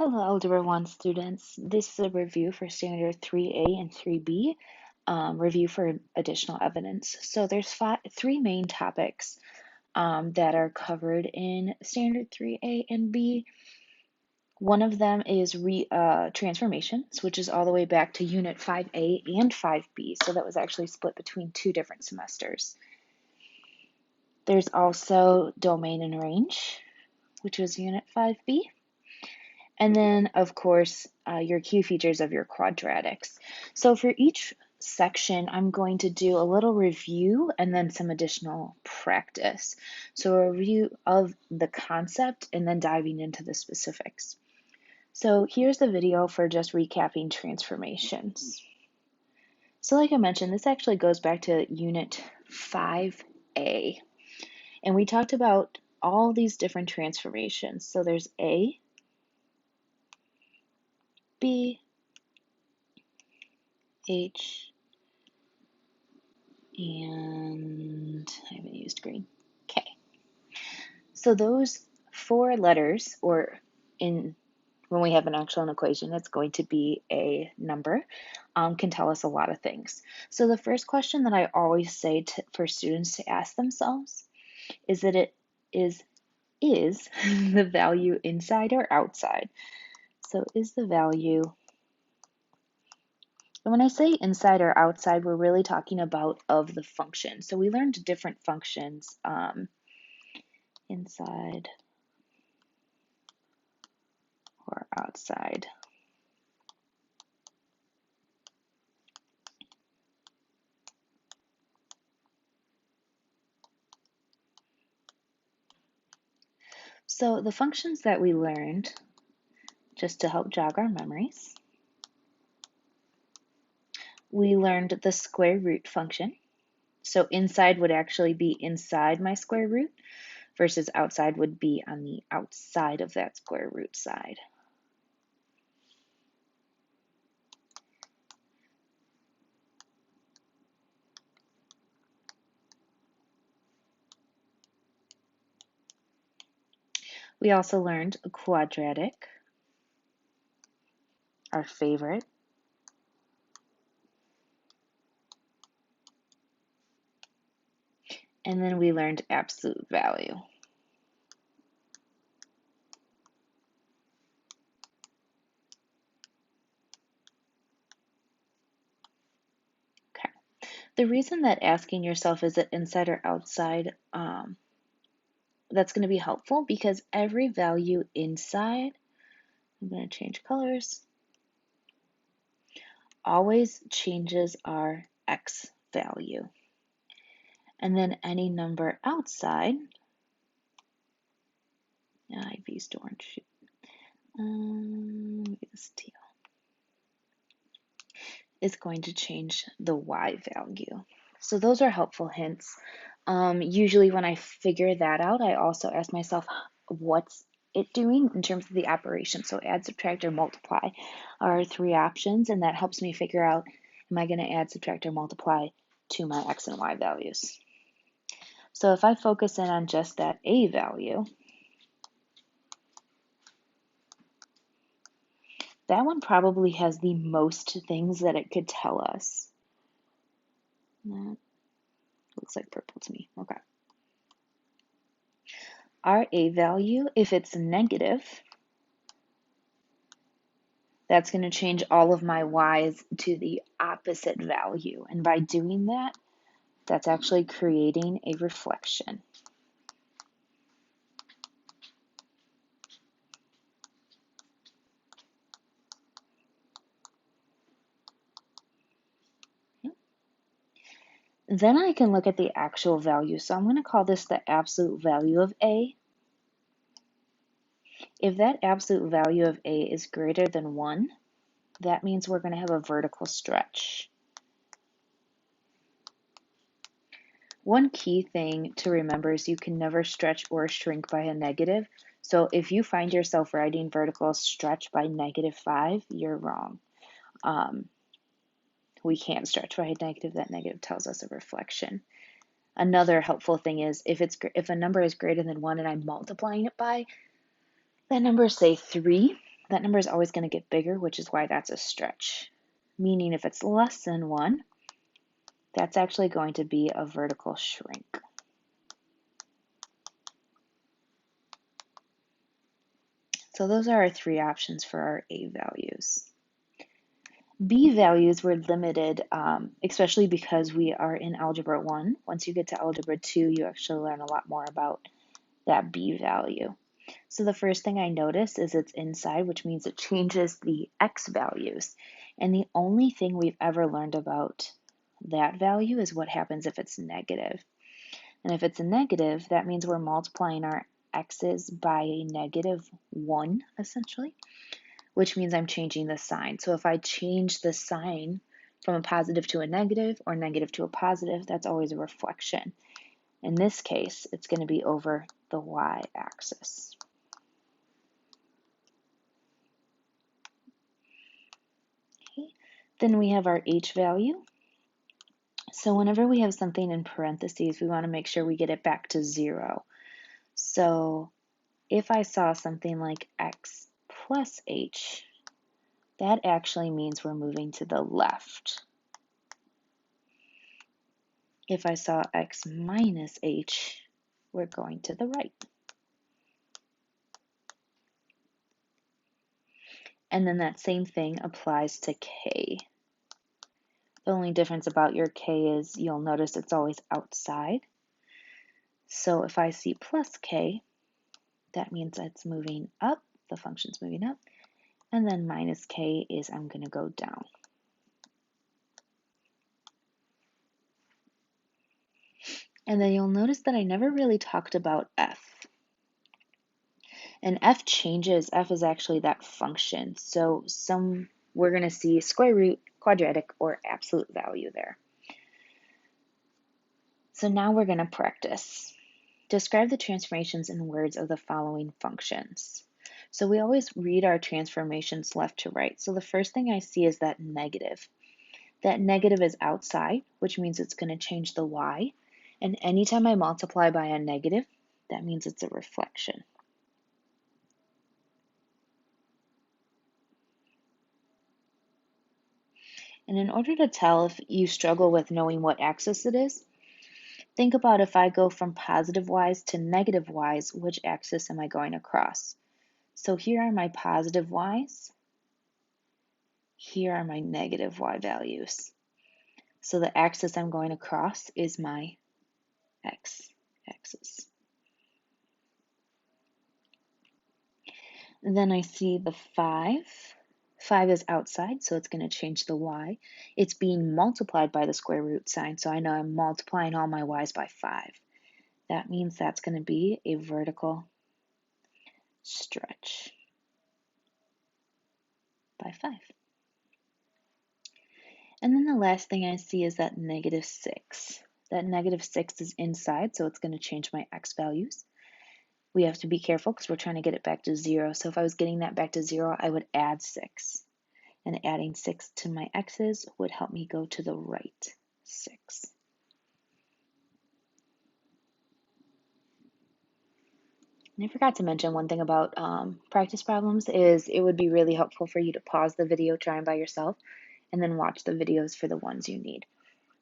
Hello, Algebra 1 students. This is a review for Standard 3A and 3B, review for additional evidence. So there's three main topics that are covered in Standard 3A and B. One of them is transformations, which is all the way back to Unit 5A and 5B. So that was actually split between two different semesters. There's also domain and range, which was Unit 5B. And then, of course, your key features of your quadratics. So for each section, I'm going to do a little review and then some additional practice. So a review of the concept and then diving into the specifics. So here's the video for just recapping transformations. So like I mentioned, this actually goes back to Unit 5A. And we talked about all these different transformations. So there's A, B, H, and I haven't used green, K. So those four letters, or when we have an actual equation, it's going to be a number, can tell us a lot of things. So the first question that I always say for students to ask themselves is that is the value inside or outside? So is the value, and when I say inside or outside, we're really talking about of the function. So we learned different functions, inside or outside. So the functions that we learned, just to help jog our memories, we learned the square root function. So inside would actually be inside my square root versus outside would be on the outside of that square root side. We also learned a quadratic, our favorite. And then we learned absolute value. Okay. The reason that asking yourself is it inside or outside, that's going to be helpful because every value inside, I'm going to change colors, always changes our x value. And then any number outside, I've used orange, use teal, is going to change the y value. So those are helpful hints. Usually when I figure that out, I also ask myself, what's it doing in terms of the operation? So add, subtract, or multiply are three options, and that helps me figure out, am I going to add, subtract, or multiply to my x and y values? So if I focus in on just that a value, that one probably has the most things that it could tell us. That looks like purple to me. Okay. Our a value, if it's negative, that's going to change all of my y's to the opposite value. And by doing that, that's actually creating a reflection. Then I can look at the actual value. So I'm going to call this the absolute value of a. If that absolute value of a is greater than 1, that means we're going to have a vertical stretch. One key thing to remember is you can never stretch or shrink by a negative. So if you find yourself writing vertical stretch by -5, you're wrong. We can't stretch by a negative. That negative tells us a reflection. Another helpful thing is if a number is greater than 1 and I'm multiplying it by that number, say 3, that number is always going to get bigger, which is why that's a stretch. Meaning if it's less than 1, that's actually going to be a vertical shrink. So those are our 3 options for our A values. B values were limited, especially because we are in Algebra 1. Once you get to Algebra 2, you actually learn a lot more about that B value. So the first thing I notice is it's inside, which means it changes the X values. And the only thing we've ever learned about that value is what happens if it's negative. And if it's a negative, that means we're multiplying our X's by a -1, essentially, which means I'm changing the sign. So if I change the sign from a positive to a negative or negative to a positive, that's always a reflection. In this case, it's going to be over the y-axis. Okay. Then we have our h value. So whenever we have something in parentheses, we want to make sure we get it back to 0. So if I saw something like x plus h, that actually means we're moving to the left. If I saw x minus h, we're going to the right. And then that same thing applies to k. The only difference about your k is you'll notice it's always outside. So if I see plus k, that means it's moving up, the function's moving up, and then minus k is I'm going to go down. And then you'll notice that I never really talked about f. And f changes. F is actually that function. So we're going to see square root, quadratic, or absolute value there. So now we're going to practice. Describe the transformations in words of the following functions. So we always read our transformations left to right. So the first thing I see is that negative. That negative is outside, which means it's going to change the y. And anytime I multiply by a negative, that means it's a reflection. And in order to tell if you struggle with knowing what axis it is, think about if I go from positive y's to negative y's, which axis am I going across? So here are my positive y's. Here are my negative y values. So the axis I'm going across is my x-axis. And then I see the 5. 5 is outside, so it's going to change the y. It's being multiplied by the square root sign, so I know I'm multiplying all my y's by 5. That means that's going to be a vertical stretch by 5. And then the last thing I see is that -6. That -6 is inside, so it's going to change my x values. We have to be careful because we're trying to get it back to 0. So if I was getting that back to 0, I would add 6. And adding 6 to my x's would help me go to the right 6. And I forgot to mention one thing about practice problems is it would be really helpful for you to pause the video, try them by yourself, and then watch the videos for the ones you need.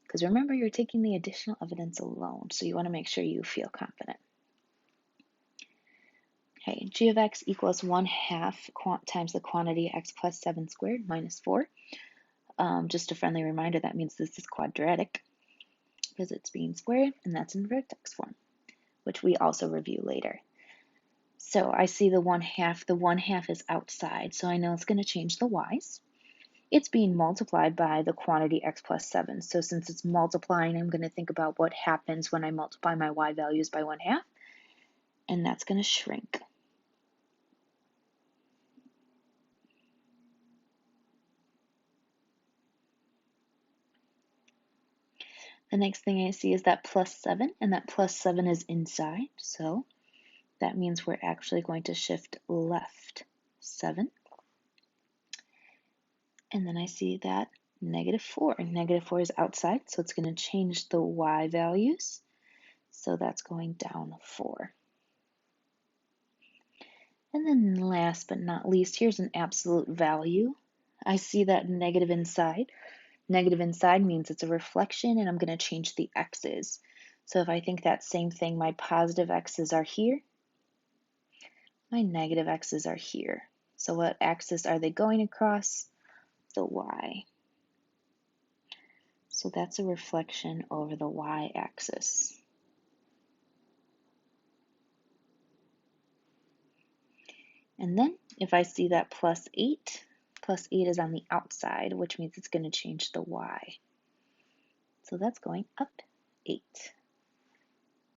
Because remember, you're taking the additional evidence alone, so you want to make sure you feel confident. Okay, g of x equals 1/2 times the quantity x plus 7 squared minus 4. Just a friendly reminder, that means this is quadratic because it's being squared, and that's in vertex form, which we also review later. So I see the 1/2. The 1/2 is outside, so I know it's going to change the y's. It's being multiplied by the quantity x plus 7. So since it's multiplying, I'm going to think about what happens when I multiply my y values by 1/2, and that's going to shrink. The next thing I see is that plus 7, and that plus 7 is inside, so that means we're actually going to shift left 7. And then I see that -4. -4 is outside, so it's going to change the y values. So that's going down 4. And then last but not least, here's an absolute value. I see that negative inside. Negative inside means it's a reflection, and I'm going to change the x's. So if I think that same thing, my positive x's are here, my negative x's are here. So what axis are they going across? The y. So that's a reflection over the y-axis. And then if I see that +8 is on the outside, which means it's going to change the y. So that's going up 8.